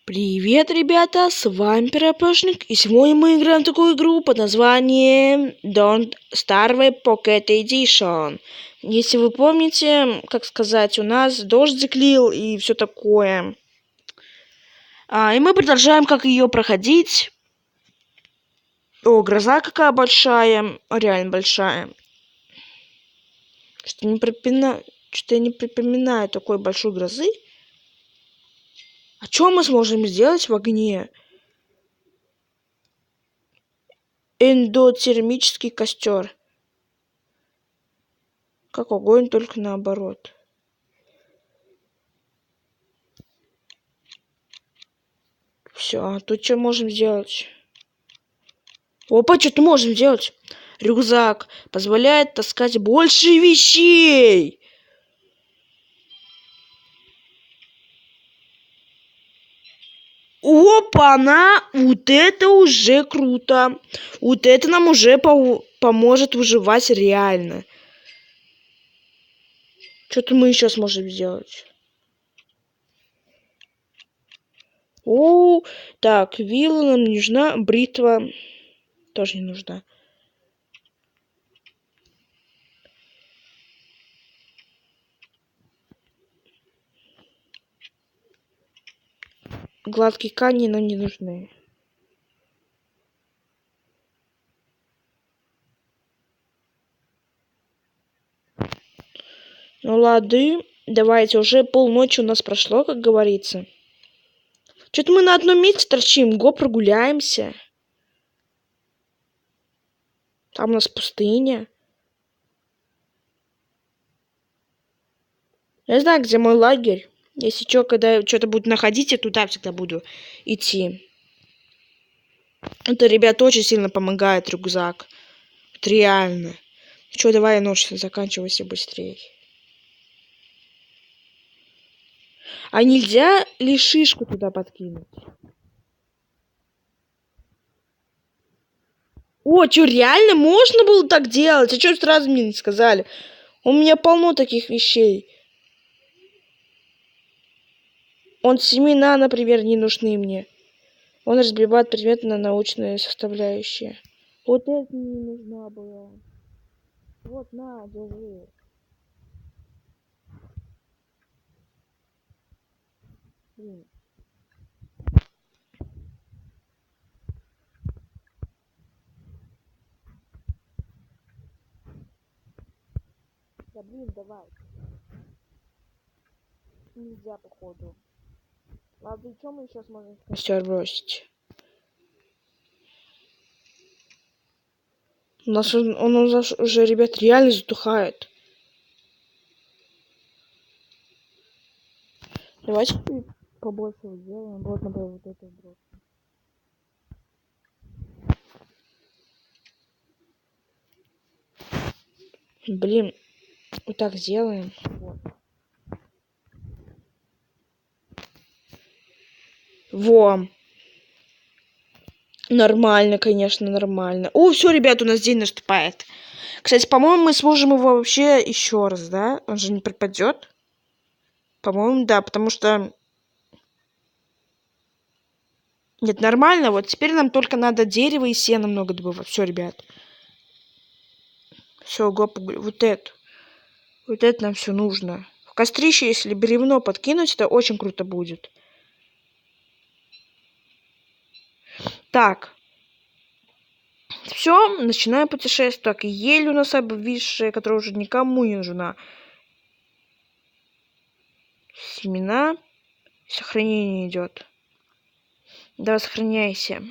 Привет, ребята, с вами Перепрошник, и сегодня мы играем в такую игру под названием Don't Starve Pocket Edition. Если вы помните, как сказать, у нас дождик лил и все такое. И мы продолжаем, как ее проходить. О, гроза какая большая, реально большая. Что-то я не припоминаю такой большой грозы. А что мы сможем сделать в огне? Эндотермический костер. Как огонь, только наоборот. Все, а тут что можем сделать? Опа, что-то можем сделать. Рюкзак позволяет таскать больше вещей. Опа-на! Вот это уже круто. Вот это нам уже поможет выживать реально. Что-то мы еще сможем сделать. О, так, вилла нам не нужна, бритва тоже не нужна. Гладкие камни нам не нужны. Ну лады, давайте, уже полночи у нас прошло, как говорится. Что-то мы на одном месте торчим, прогуляемся. Там у нас пустыня. Я знаю, где мой лагерь. Если что, когда что-то буду находить, я туда всегда буду идти. Это, ребят, очень сильно помогает рюкзак. Вот реально. Что, давай ночь заканчивайся быстрее. А нельзя ли шишку туда подкинуть? О, что, реально можно было так делать? А что сразу мне не сказали? У меня полно таких вещей. Семена, например, не нужны мне. Он разбивает предметы на научные составляющие. Вот это не нужна была. Вот, на, держи. Блин. Да блин, давай. Нельзя, походу. Ладно, и что мы сейчас можем в костер бросить? Он у нас уже, ребят, реально затухает. Давайте побольше сделаем. Вот, например, вот это бросим. Блин, вот так сделаем. Вот. Во. Нормально, конечно, нормально. О, все, ребят, у нас день наступает. Кстати, по-моему, мы сможем его вообще еще раз, да? Он же не пропадет. По-моему, да, потому что... Нет, нормально. Вот теперь нам только надо дерево и сено много добывать. Все, ребят. Все, вот это. Вот это нам все нужно. В кострище, если бревно подкинуть, это очень круто будет. Так. Все, начинаем путешествие. Так, ель у нас обвисшая, которая уже никому не нужна. Семена. Сохранение идет. Давай, сохраняйся.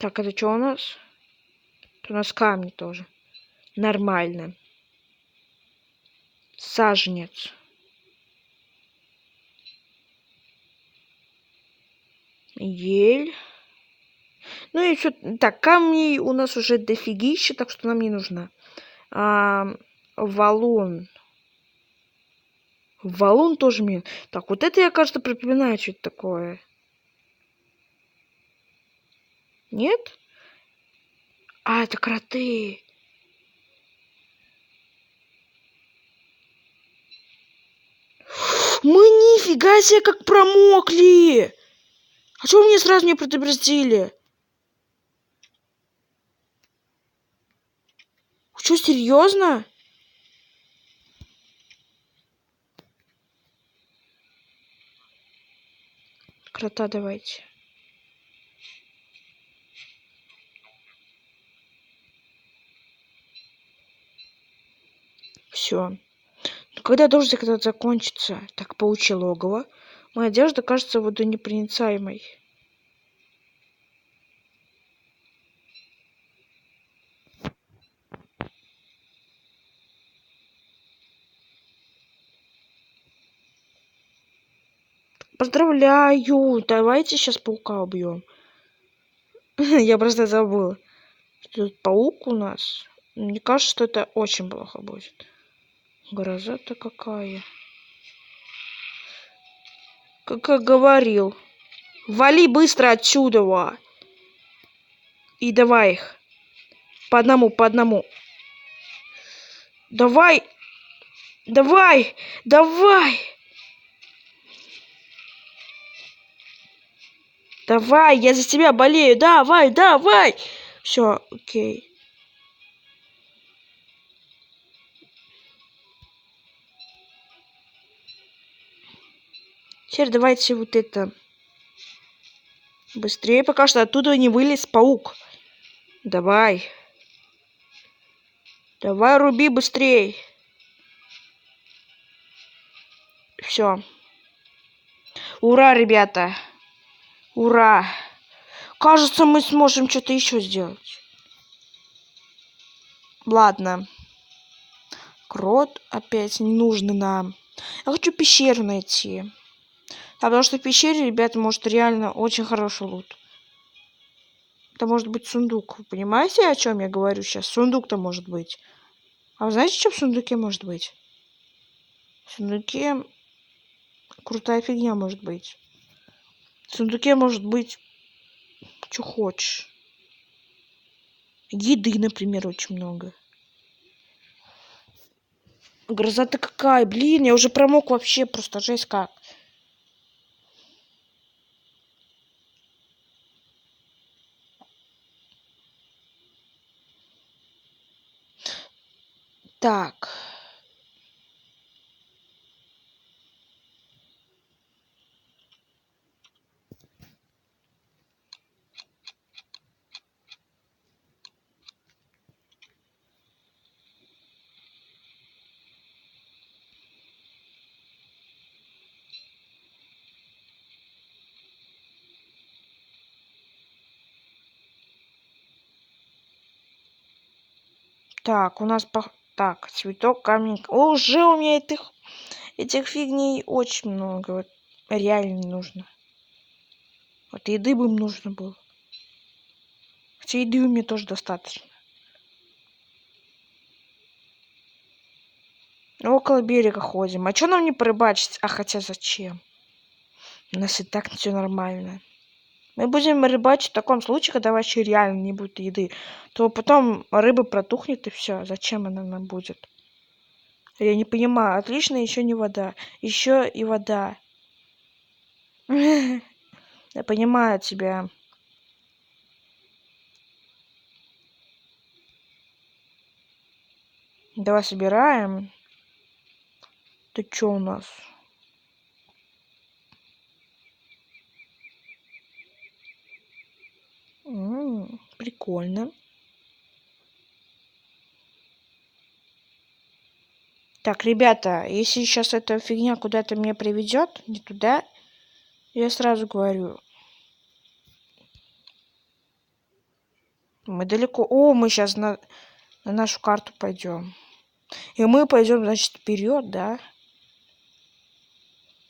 Так, это что у нас? Это у нас камни тоже. Нормально. Саженец. Ель. Ну и все. Так, камней у нас уже дофигища, так что нам не нужно. Валун. Валун тоже мин. Так, вот это я, кажется, припоминаю, что это такое. Нет? А, это кроты. Мы нифига себе как промокли! А что вы мне сразу не предупредили? Что, серьезно? Крота давайте. Все. Ну, когда дождик этот закончится? Так, паучье логово. Моя одежда кажется водонепроницаемой. Поздравляю! Давайте сейчас паука убьем. Я просто забыла. Что тут паук у нас? Мне кажется, что это очень плохо будет. Гроза-то какая. Как я говорил. Вали быстро отсюда, ва. И давай их. По одному, по одному. Давай. Давай. Давай. Давай, я за тебя болею. Давай, давай. Все, окей. Теперь давайте вот это. Быстрее, пока что оттуда не вылез паук. Давай. Давай, руби быстрей. Все. Ура, ребята. Ура. Кажется, мы сможем что-то еще сделать. Ладно. Крот опять не нужный нам. Я хочу пещеру найти. Потому что в пещере, ребята, может реально очень хороший лут. Это может быть сундук. Вы понимаете, о чем я говорю сейчас? Сундук-то может быть. А вы знаете, что в сундуке может быть? В сундуке крутая фигня может быть. В сундуке может быть что хочешь. Еды, например, очень много. Гроза-то какая, блин, я уже промок вообще, просто жесть как. Так. Так, у нас так, цветок, камень. Уже у меня этих фигней очень много. Вот, реально не нужно. Вот еды бы им нужно было. Хотя еды у меня тоже достаточно. Около берега ходим. А что нам не порыбачить? А хотя зачем? У нас и так все нормально. Мы будем рыбачить в таком случае, когда вообще реально не будет еды. То потом рыба протухнет и все. Зачем она нам будет? Я не понимаю. Отлично, еще не вода. Еще и вода. Я понимаю тебя. Давай собираем. Ты чё у нас? Прикольно. Так, ребята, если сейчас эта фигня куда-то меня приведет, не туда, я сразу говорю. Мы далеко. О, мы сейчас на нашу карту пойдем. И мы пойдем, значит, вперед, да?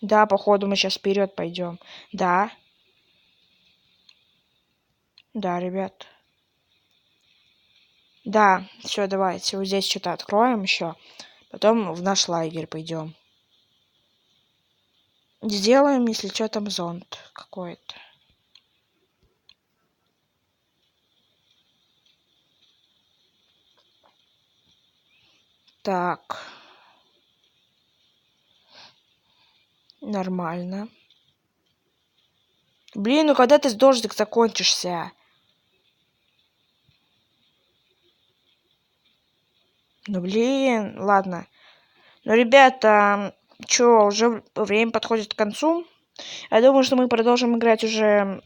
Да, походу мы сейчас вперед пойдем. Да. Да, ребят. Да, все, давайте. Вот здесь что-то откроем еще. Потом в наш лагерь пойдем. сделаем, если что, там зонт какой-то. Так. Нормально. Блин, ну когда ты дождик закончишься? Ну блин, ладно. Ну, ребята, чё, уже время подходит к концу. Я думаю, что мы продолжим играть уже,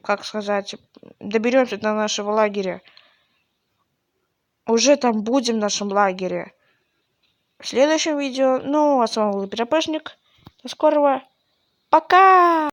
как сказать, доберемся до нашего лагеря. Уже там будем в нашем лагере. В следующем видео. Ну, а с вами был Перепешник. До скорого. Пока!